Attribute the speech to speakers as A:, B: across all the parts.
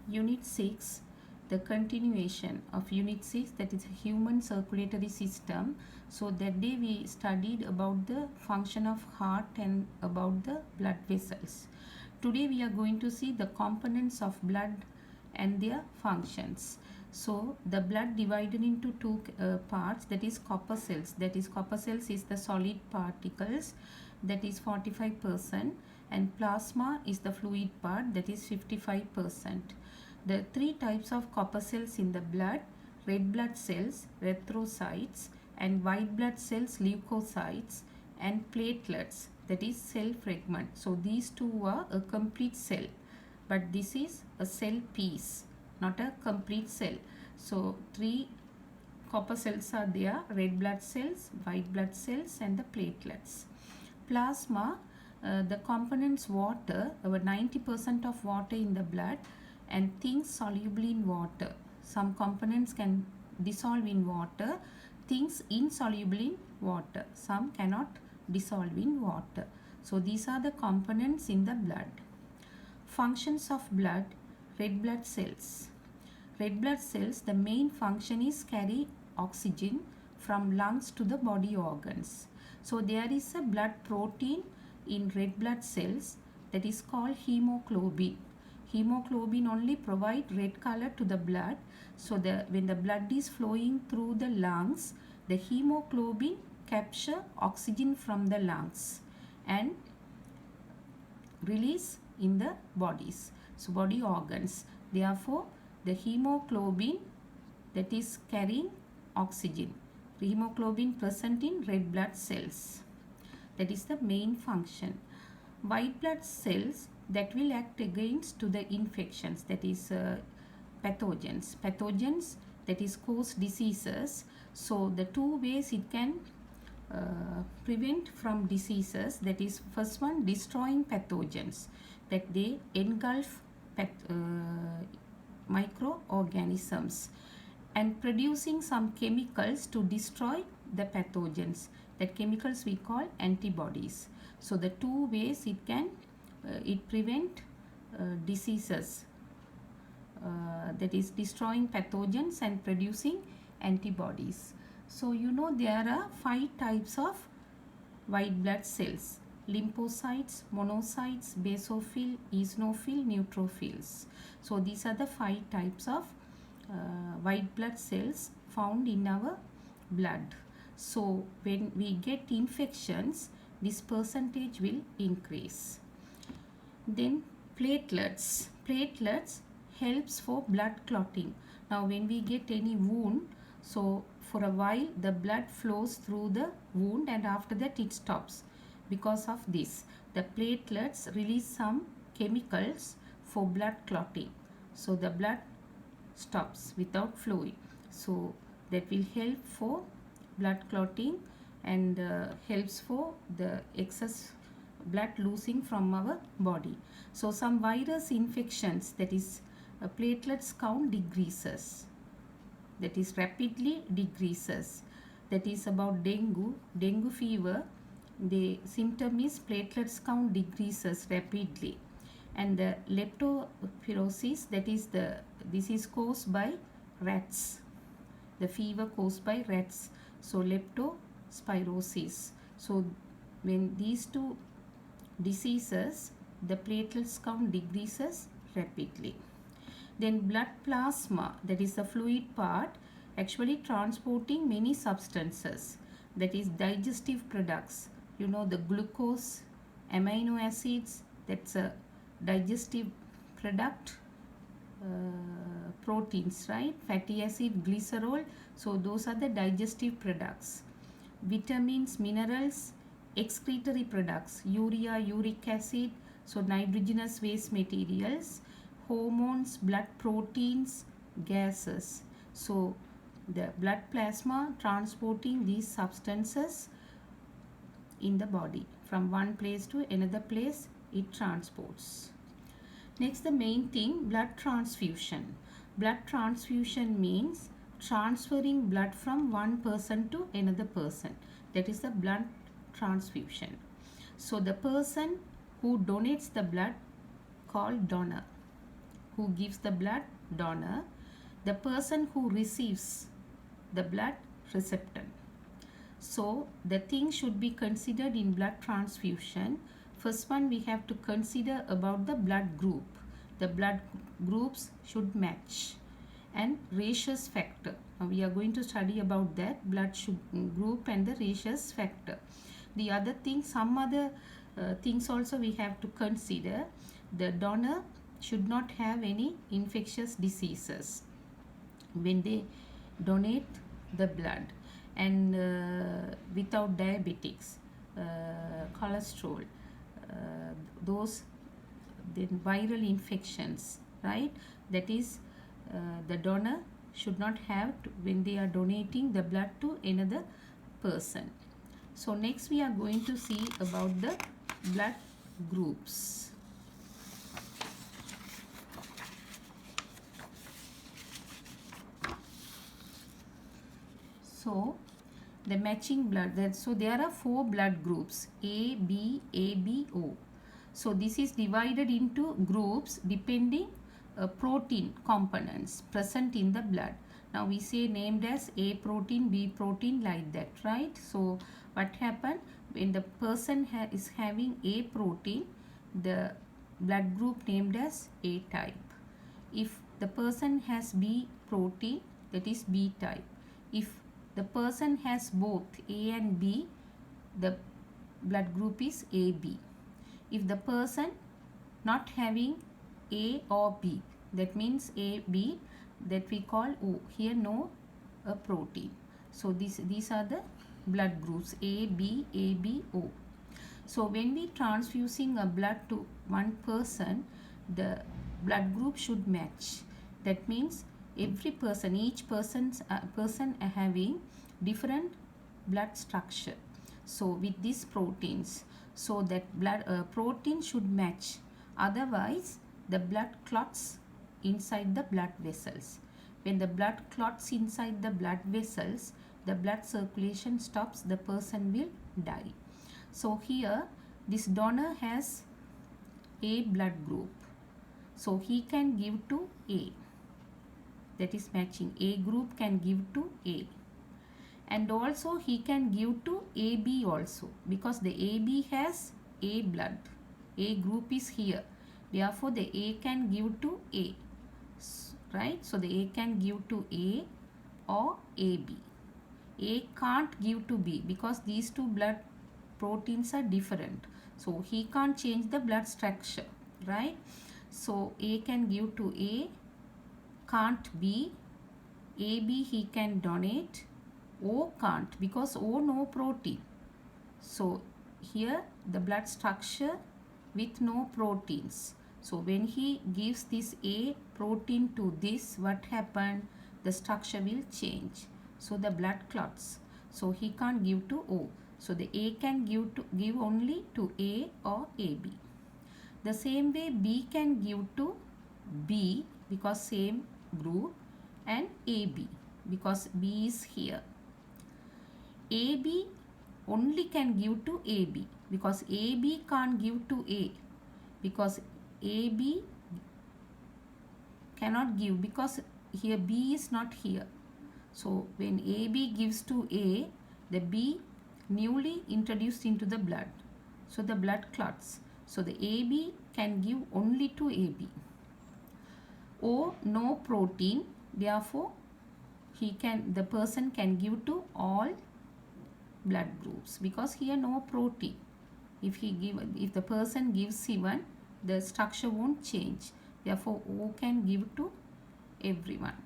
A: Unit 6, the continuation of Unit 6, that is human circulatory system. So that day we studied about the function of heart and about the blood vessels. Today we are going to see the components of blood and their functions. So the blood divided into two parts, that is corpuscles. That is corpuscles is the solid particles, that is 45%, and plasma is the fluid part, that is 55%. The three types of corpuscles in the blood: red blood cells, erythrocytes, and white blood cells, leukocytes, and platelets, that is cell fragment. So these two are a complete cell, but this is a cell piece, not a complete cell. So three corpuscles are there: red blood cells, white blood cells, and the platelets. Plasma, the components water, about 90% of water in the blood, and things soluble in water. Some components can dissolve in water, things insoluble in water. Some cannot dissolve in water. So these are the components in the blood. Functions of blood: red blood cells. Red blood cells, the main function is carry oxygen from lungs to the body organs. So there is a blood protein in red blood cells that is called hemoglobin. Hemoglobin only provide red color to the blood. So when the blood is flowing through the lungs, the hemoglobin capture oxygen from the lungs and release in the bodies, so body organs. Therefore the hemoglobin, that is carrying oxygen, the hemoglobin present in red blood cells, that is the main function. White blood cells, that will act against to the infections, that is pathogens that is cause diseases. So the two ways it can prevent from diseases, that is first one, destroying pathogens, that they engulf microorganisms, and producing some chemicals to destroy the pathogens, that chemicals we call antibodies. So the two ways it can it prevent diseases, that is destroying pathogens and producing antibodies. So you know there are 5 types of white blood cells: lymphocytes, monocytes, basophil, eosinophil, neutrophils. So these are the 5 types of white blood cells found in our blood. So when we get infections, this percentage will increase. Then platelets. Platelets helps for blood clotting. Now when we get any wound, so for a while the blood flows through the wound and after that it stops. Because of this, the platelets release some chemicals for blood clotting. So the blood stops without flowing. So that will help for blood clotting and helps for the excess blood losing from our body. So some virus infections, that is platelets count decreases, that is rapidly decreases. That is about dengue fever. The symptom is platelets count decreases rapidly. And the leptospirosis, that is this is caused by rats, the fever caused by rats. So leptospirosis. So when these two diseases, the platelets count decreases rapidly. Then blood plasma, that is the fluid part, actually transporting many substances, that is digestive products. You know the glucose, amino acids, that's a digestive product. Proteins, right? Fatty acid, glycerol. So those are the digestive products. Vitamins, minerals, excretory products, urea, uric acid, so nitrogenous waste materials, hormones, blood proteins, gases. So the blood plasma transporting these substances in the body from one place to another place, it transports. Next, the main thing, blood transfusion. Blood transfusion means transferring blood from one person to another person. That is the blood transfusion. So the person who donates the blood called donor. who gives the blood, donor. The person who receives the blood, recipient. So the things should be considered in blood transfusion. First one, we have to consider about the blood group. The blood groups should match. And rhesus factor. Now we are going to study about that blood group and the rhesus factor. The other thing, some other things also we have to consider. The donor should not have any infectious diseases when they donate the blood, and without diabetics, cholesterol, those then viral infections, right? That is, the donor should not have when they are donating the blood to another person. So next we are going to see about the blood groups. So the matching blood, so there are 4 blood groups, A, B, AB, O. So this is divided into groups depending protein components present in the blood. Now we say named as A protein, B protein, like that, right? So what happened when the person is having A protein, the blood group named as A type. If the person has B protein, that is B type. If the person has both A and B, the blood group is AB. If the person not having A or B, that means AB, that we call O. Here no protein. So these are the blood groups A, B, AB, O. So when we transfusing a blood to one person, the blood group should match. That means every person, each person having different blood structure. So with these proteins, so that blood protein should match. Otherwise, the blood clots inside the blood vessels. When the blood clots inside the blood vessels, the blood circulation stops, the person will die. So here this donor has A blood group. So he can give to A. That is matching. A group can give to A. And also he can give to AB also, because the AB has A blood. A group is here. Therefore the A can give to A. Right? So the A can give to A or AB. A can't give to B because these two blood proteins are different. So he can't change the blood structure. Right? So A can give to A, can't B. AB he can donate. O can't because O no protein. So here the blood structure with no proteins. So when he gives this A protein to this, what happened? The structure will change. So the blood clots. So he can't give to O. So the A can give only to A or AB. The same way B can give to B because same group, and AB because B is here. AB only can give to AB because AB can't give to A, because AB cannot give because here B is not here. So when AB gives to A, the B newly introduced into the blood. So the blood clots. So the AB can give only to AB. O no protein, therefore the person can give to all blood groups because here no protein. If the person gives C1, the structure won't change. Therefore O can give to everyone.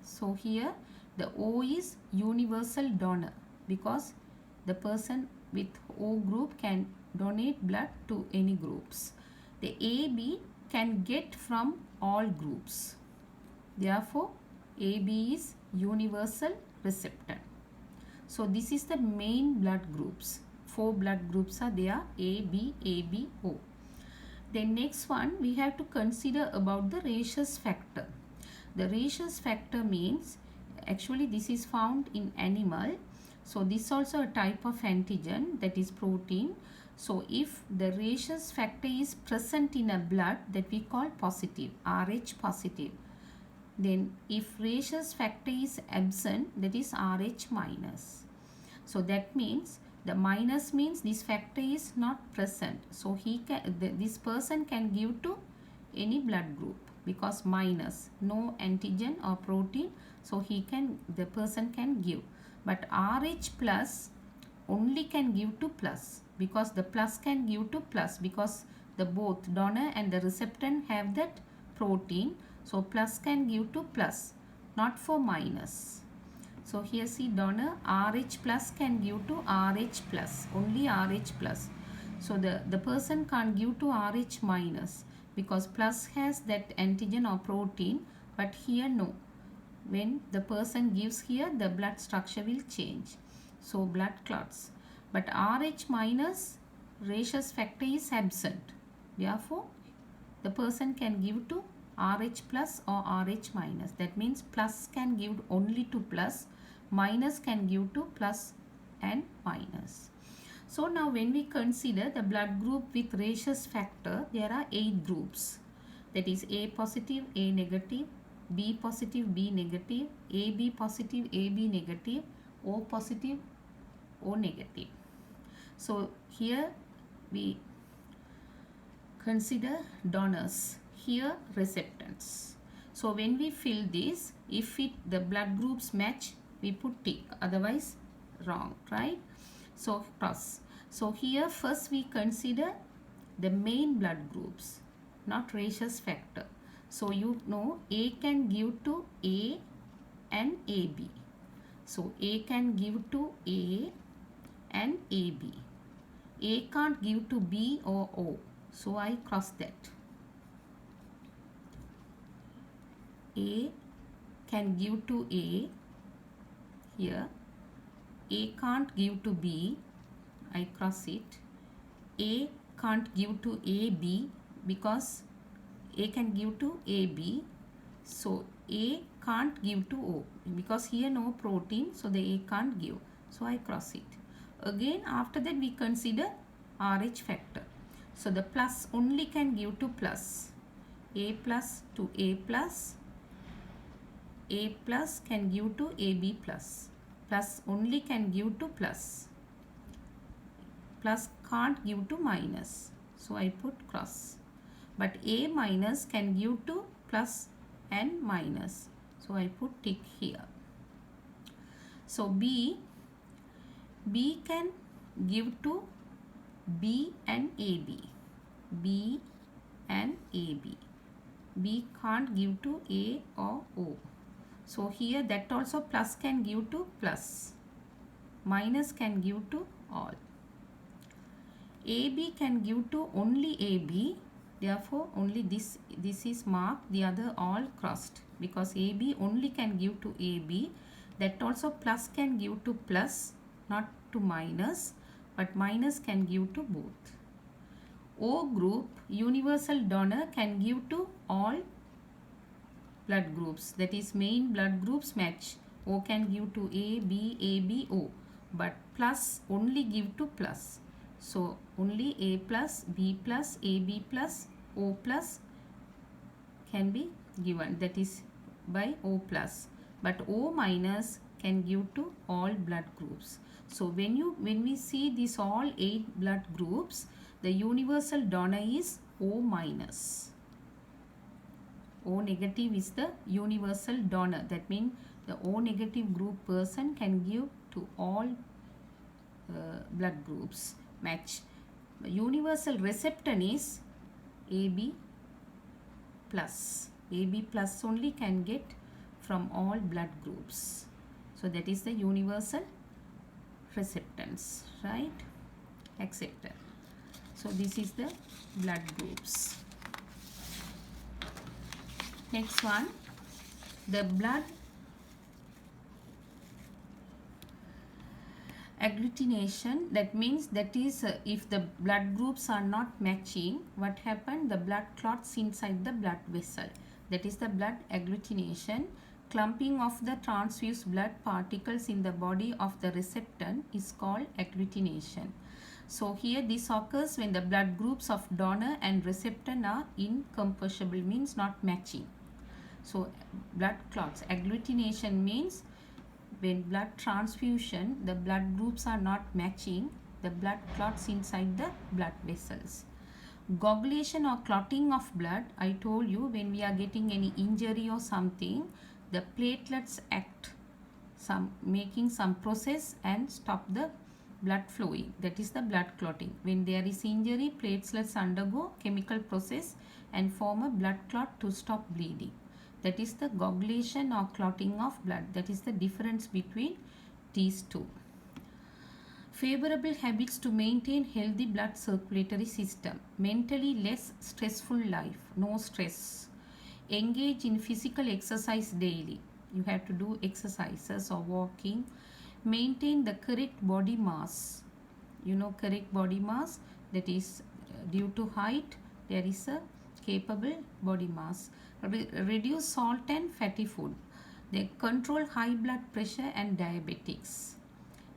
A: So here the O is universal donor because the person with O group can donate blood to any groups. The AB can get from all groups. Therefore AB is universal recipient. So this is the main blood groups. 4 blood groups are there, A, B, AB, O. Then next one we have to consider about the rhesus factor. The rhesus factor means, actually this is found in animal. So this is also a type of antigen, that is protein. So if the rhesus factor is present in a blood, that we call positive, Rh positive. Then if rhesus factor is absent, that is Rh minus. So that means the minus means this factor is not present. So this person can give to any blood group because minus, no antigen or protein. So the person can give. But Rh plus only can give to plus, because the plus can give to plus, because the both donor and the receptor have that protein. So plus can give to plus, not for minus. So here see, donor Rh plus can give to Rh plus, only Rh plus. So the person can't give to Rh minus because plus has that antigen or protein, but here no. When the person gives here, the blood structure will change. So blood clots. But Rh minus, rhesus factor is absent. Therefore, the person can give to Rh plus or Rh minus. That means plus can give only to plus, minus can give to plus and minus. So now when we consider the blood group with rhesus factor, there are 8 groups. That is A positive, A negative, B positive, B negative, AB positive, AB negative, O positive, O negative. So here we consider donors, here receptants. So when we fill this, if the blood groups match, we put tick, otherwise wrong, right? So cross. So here first we consider the main blood groups, not rhesus factor. So you know A can give to A and AB. So A can give to A and AB. A can't give to B or O. So I cross that. A can give to A here. A can't give to B. I cross it. A can't give to AB because A can give to AB. So A can't give to O because here no protein. So the A can't give. So I cross it. Again after that we consider Rh factor. So the plus only can give to plus. A plus to A plus. A plus can give to AB plus. Plus only can give to plus. Plus can't give to minus. So I put cross. But A minus can give to plus and minus. So I put tick here. So B can give to B and AB. B and AB. B can't give to A or O. So here that also plus can give to plus. Minus can give to all. AB can give to only AB. Therefore only this is marked, the other all crossed, because AB only can give to AB. That also plus can give to plus, not to minus, but minus can give to both. O group, universal donor, can give to all blood groups, that is main blood groups match. O can give to A, B, AB, O, but plus only give to plus. So only A plus, B plus, AB plus, O plus can be given, that is by O plus, but O minus can give to all blood groups. So when we see these all 8 blood groups, the universal donor is O minus. O negative is the universal donor. That means the O negative group person can give to all blood groups match. The universal receptor is AB plus. AB plus only can get from all blood groups. So that is the universal receptance, right? Acceptor. So this is the blood groups. Next one, the blood agglutination. That means if the blood groups are not matching, what happened? The blood clots inside the blood vessel. That is the blood agglutination. Clumping of the transfused blood particles in the body of the receptor is called agglutination. So here this occurs when the blood groups of donor and receptor are incompatible, means not matching. So blood clots, agglutination means when blood transfusion, the blood groups are not matching, the blood clots inside the blood vessels. Coagulation or clotting of blood, I told you when we are getting any injury or something, the platelets act, making some process and stop the blood flowing. That is the blood clotting. When there is injury, platelets undergo chemical process and form a blood clot to stop bleeding. That is the coagulation or clotting of blood. That is the difference between these two. Favorable habits to maintain healthy blood circulatory system. Mentally less stressful life, no stress. Engage in physical exercise daily. You have to do exercises or walking. Maintain the correct body mass. You know correct body mass, that is due to height there is a capable body mass. Reduce salt and fatty food. They control high blood pressure and diabetics.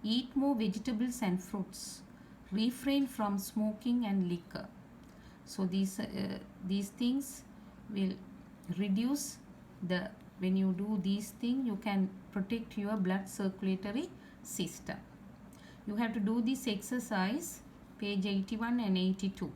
A: Eat more vegetables and fruits. Refrain from smoking and liquor. So these things will reduce the, when you do these things you can protect your blood circulatory system. You have to do this exercise, page 81 and 82.